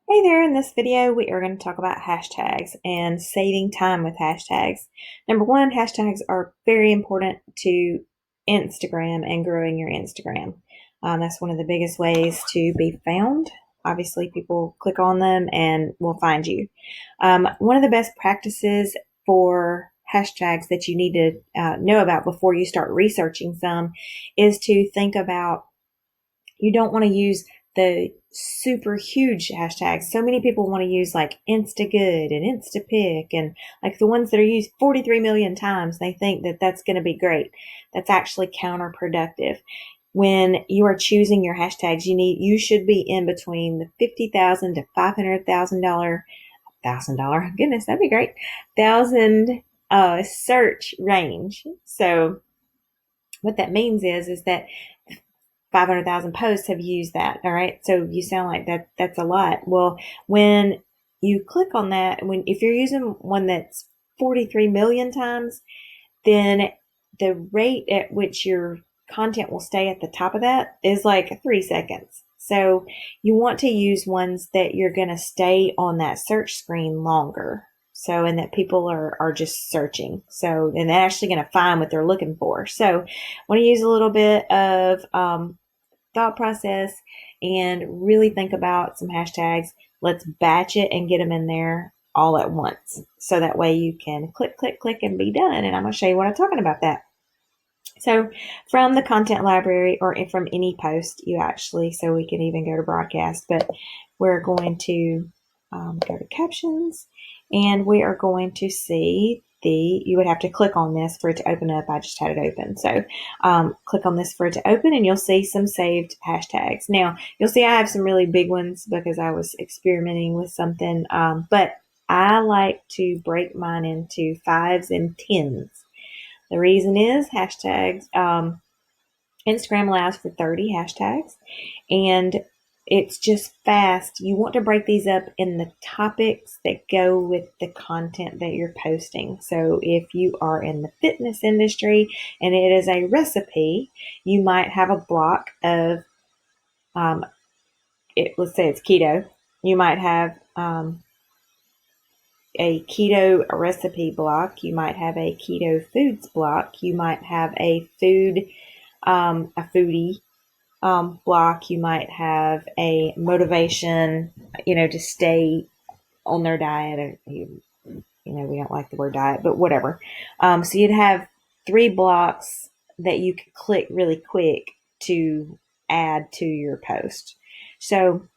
Hey there, in this video we are going to talk about hashtags and saving time with hashtags. Number one, hashtags are very important to Instagram and growing your Instagram. That's one of the biggest ways to be found. Obviously, people click on them and will find you. One of the best practices for hashtags that you need to know about before you start researching some is to think about you don't want to use the super huge hashtags. So many people want to use like Instagood and Instapic and like the ones that are used 43 million times. They think that that's going to be great. That's actually counterproductive. When you are choosing your hashtags, you should be in between the $50,000 to $500,000 goodness, that'd be great thousand search range. So what that means is that 500,000 posts have used that. All right. So you sound like that's a lot. Well, when you click on that, if you're using one that's 43 million times, then the rate at which your content will stay at the top of that is like 3 seconds. So you want to use ones that you're going to stay on that search screen longer. So, and that people are just searching. So, and they're actually going to find what they're looking for. So, I want to use a little bit of thought process and really think about some hashtags. Let's batch it and get them in there all at once. So that way you can click, click, click and be done. And I'm going to show you what I'm talking about that. So from the content library or from any post, so we can even go to broadcast, but we're going to go to captions and we are going to see you would have to click on this for it to open up. I just had it open. So click on this for it to open and you'll see some saved hashtags. Now you'll see I have some really big ones because I was experimenting with something, but I like to break mine into fives and tens. The reason is hashtags. Instagram allows for 30 hashtags and it's just fast. You want to break these up in the topics that go with the content that you're posting. So if you are in the fitness industry and it is a recipe, you might have a block of, let's say it's keto. You might have a keto recipe block. You might have a keto foods block. You might have a foodie block. You might have a motivation, to stay on their diet. We don't like the word diet, but whatever. So you'd have three blocks that you could click really quick to add to your post. So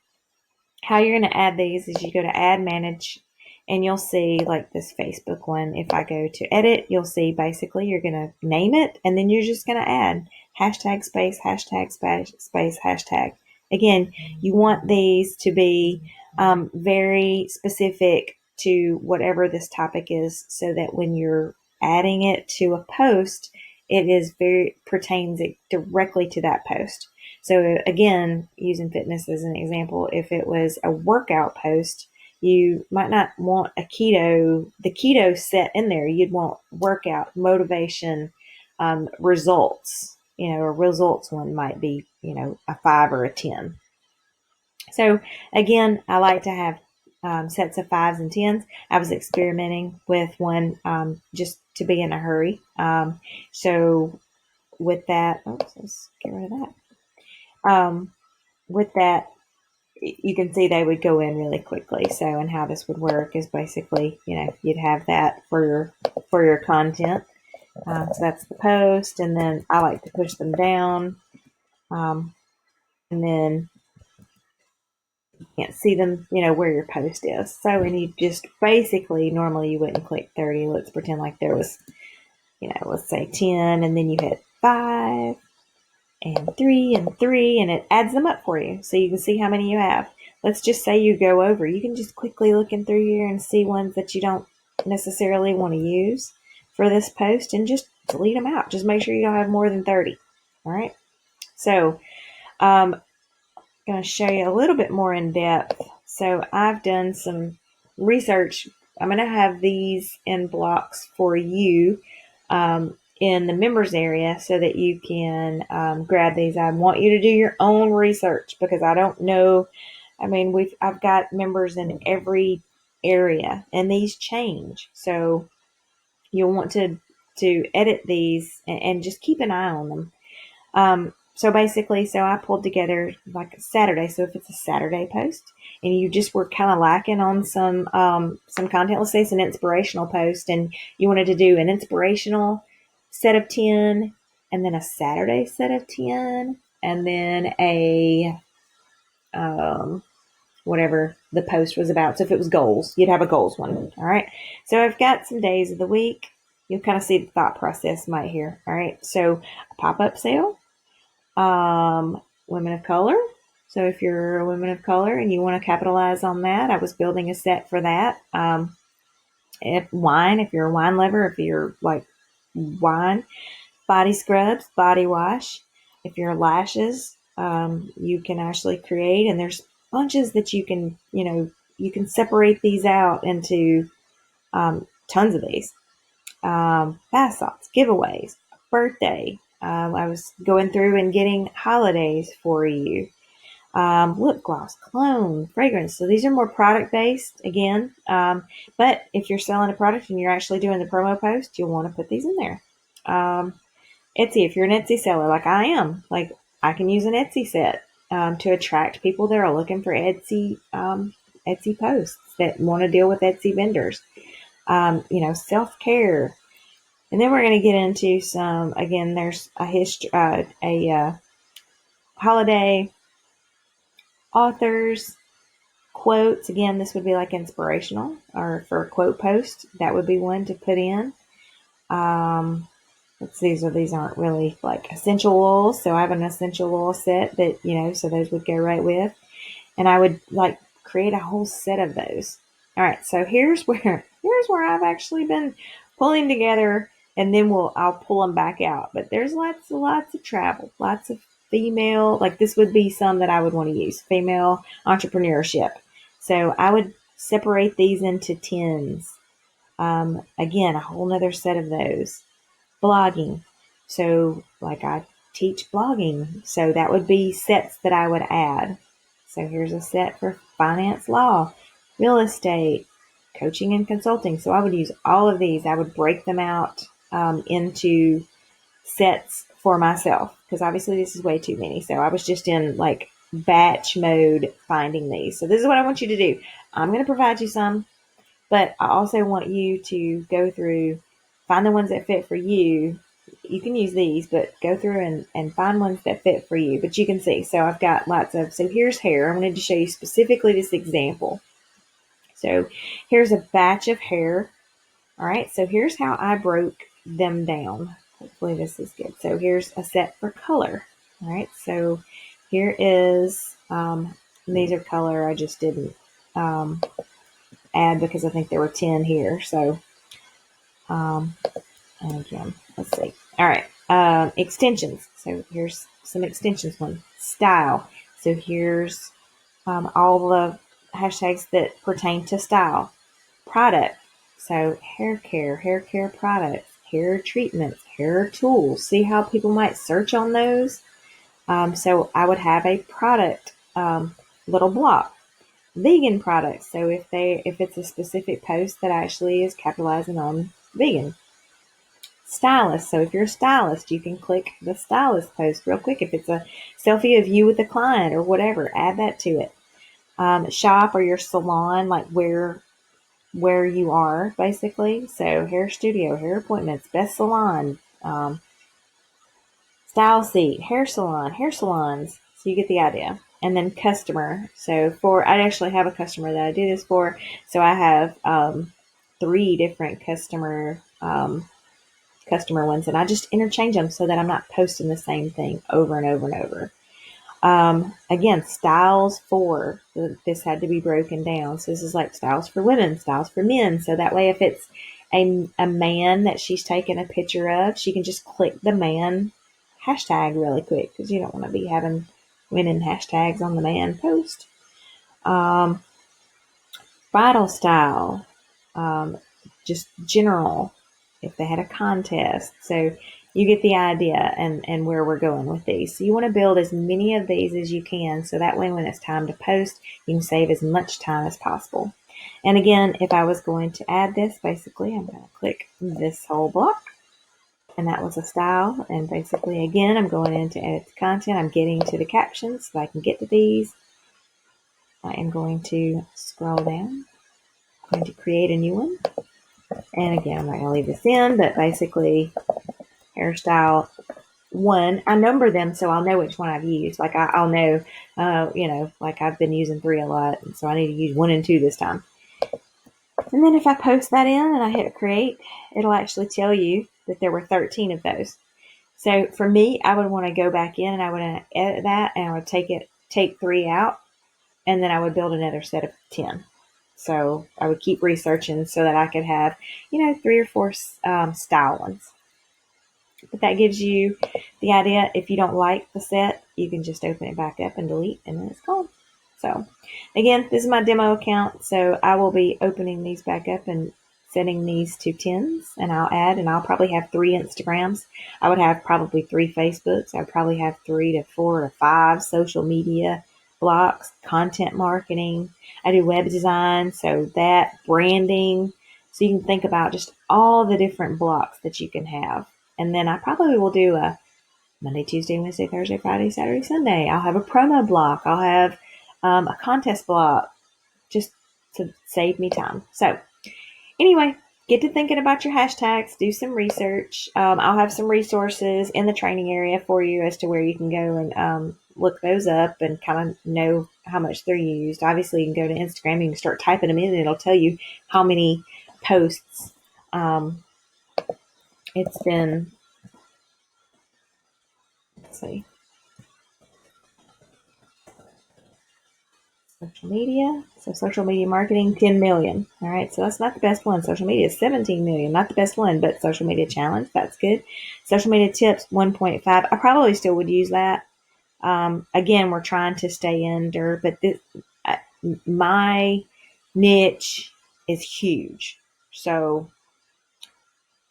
how you're going to add these is you go to add manage and you'll see like this Facebook one. If I go to edit, you'll see basically you're going to name it and then you're just going to add hashtag space, hashtag space, hashtag. Again, you want these to be very specific to whatever this topic is so that when you're adding it to a post, pertains it directly to that post. So again, using fitness as an example, if it was a workout post, you might not want the keto set in there. You'd want workout, motivation, results. A results one might be, a 5 or a 10. So again, I like to have sets of fives and tens. I was experimenting with one just to be in a hurry. So with that, let's get rid of that. With that, you can see they would go in really quickly. So, and how this would work is basically, you'd have that for your content. So that's the post, and then I like to push them down, and then you can't see them, where your post is. So, and you just basically normally you wouldn't click 30. Let's pretend like there was, let's say 10, and then you hit 5 and 3 and 3, and it adds them up for you so you can see how many you have. Let's just say you go over. You can just quickly look in through here and see ones that you don't necessarily want to use for this post and just delete them out. Just make sure you don't have more than 30. All right. So I'm going to show you a little bit more in depth. So I've done some research. I'm going to have these in blocks for you. In the members area so that you can grab these. I want you to do your own research because I don't know I mean, I've got members in every area, and these change. So you'll want to edit these and just keep an eye on them. So basically, so I pulled together like a Saturday. So if it's a Saturday post and you just were kind of lacking on some content, let's say it's an inspirational post and you wanted to do an inspirational set of 10 and then a Saturday set of 10 and then a, um, whatever the post was about. So if it was goals, you'd have a goals one. All right. So I've got some days of the week. You'll kind of see the thought process right here. All right. So a pop-up sale, women of color. So if you're a woman of color and you want to capitalize on that, I was building a set for that. If wine, if you're a wine lover, if you're like wine, body scrubs, body wash. If you're lashes, you can actually create, and there's bunches that you can, you can separate these out into tons of these. Bath salts, giveaways, birthday. I was going through and getting holidays for you. Lip gloss, cologne, fragrance. So these are more product based again. But if you're selling a product and you're actually doing the promo post, you'll want to put these in there. Etsy, if you're an Etsy seller like I am, like I can use an Etsy set to attract people that are looking for Etsy posts that want to deal with Etsy vendors. Self care, and then we're going to get into some. Again, there's a history, holiday authors quotes. Again, this would be like inspirational or for a quote post. That would be one to put in. These aren't really like essential oils. So I have an essential oil set that, so those would go right with. And I would like create a whole set of those. All right. So here's where I've actually been pulling together, and then I'll pull them back out. But there's lots of travel, lots of female, like this would be some that I would want to use, female entrepreneurship. So I would separate these into tens. Again, a whole nother set of those. Blogging. So like I teach blogging. So that would be sets that I would add. So here's a set for finance, law, real estate, coaching and consulting. So I would use all of these. I would break them out into sets for myself because obviously this is way too many. So I was just in like batch mode finding these. So this is what I want you to do. I'm going to provide you some, but I also want you to go through, find the ones that fit for you. You can use these, but go through and find ones that fit for you. But you can see, so I've got so here's hair. I wanted to show you specifically this example. So here's a batch of hair. All right, so here's how I broke them down. Hopefully this is good. So here's a set for color. All right, so here is, these are color. I just didn't add because I think there were 10 here. So, and again, let's see. All right, extensions. So here's some extensions one. Style. So here's all the hashtags that pertain to style. Product. So hair care products, hair treatments, hair tools. See how people might search on those? So I would have a product little block. Vegan products. So if it's a specific post that actually is capitalizing on vegan. Stylist. So if you're a stylist, you can click the stylist post real quick. If it's a selfie of you with a client or whatever, add that to it. Shop or your salon, like where you are basically. So hair studio, hair appointments, best salon, style seat, hair salon, hair salons. So you get the idea. And then customer. So I actually have a customer that I do this for. So I have 3 different customer ones, and I just interchange them so that I'm not posting the same thing over and over and over. Again, styles for this had to be broken down. So this is like styles for women, styles for men. So that way, if it's a man that she's taken a picture of, she can just click the man hashtag really quick because you don't want to be having women hashtags on the man post. Bridal style, just general. If they had a contest, so you get the idea and where we're going with these. So you want to build as many of these as you can, so that way when it's time to post, you can save as much time as possible. And again, if I was going to add this, basically, I'm going to click this whole block. And that was a style. And basically, again, I'm going in to edit the content. I'm getting to the captions so I can get to these. I am going to scroll down. I'm going to create a new one. And again, I'm not going to leave this in, but basically, hairstyle 1. I number them so I'll know which one I've used. Like I'll know, like I've been using 3 a lot, and so I need to use 1 and 2 this time. And then if I post that in and I hit create, it'll actually tell you that there were 13 of those. So for me, I would want to go back in and I would edit that, and I would take 3 out, and then I would build another set of 10. So I would keep researching so that I could have, 3 or 4 style ones. But that gives you the idea. If you don't like the set, you can just open it back up and delete, and then it's gone. So again, this is my demo account. So I will be opening these back up and setting these to 10s, and I'll probably have 3 Instagrams. I would have probably 3 Facebooks. I'd probably have 3 to 4 to 5 social media blocks, content marketing. I do web design, so that branding. So you can think about just all the different blocks that you can have. And then I probably will do a Monday, Tuesday, Wednesday, Thursday, Friday, Saturday, Sunday. I'll have a promo block. I'll have a contest block, just to save me time. So anyway, get to thinking about your hashtags, do some research. I'll have some resources in the training area for you as to where you can go and look those up and kind of know how much they're used. Obviously, you can go to Instagram, you can start typing them in, and it'll tell you how many posts it's been. Let's see. Social media. So social media marketing, 10 million. All right. So that's not the best one. Social media is 17 million. Not the best one, but social media challenge. That's good. Social media tips, 1.5. I probably still would use that. Again, we're trying to stay under, but my niche is huge. So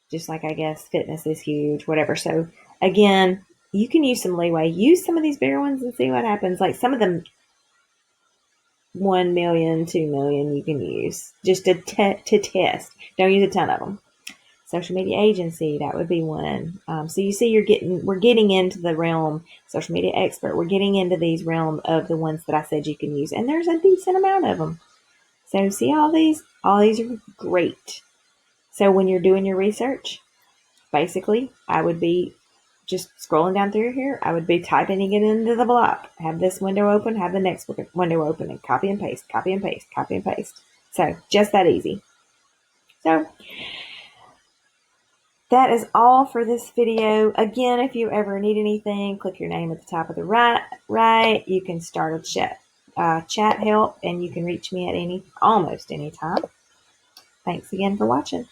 just like I guess fitness is huge, whatever. So again, you can use some leeway. Use some of these bigger ones and see what happens. Like some of them, 1 million, 2 million you can use just to test. Don't use a ton of them. Social media agency, that would be one. So you see, we're getting into the realm. Social media expert, we're getting into these realm of the ones that I said you can use, and there's a decent amount of them. So see all these are great. So when you're doing your research, basically, I would be just scrolling down through here. I would be typing it into the block. Have this window open, have the next window open, and copy and paste, copy and paste, copy and paste. So just that easy. So that is all for this video. Again, if you ever need anything, click your name at the top of the right. You can start a chat help, and you can reach me at almost any time. Thanks again for watching.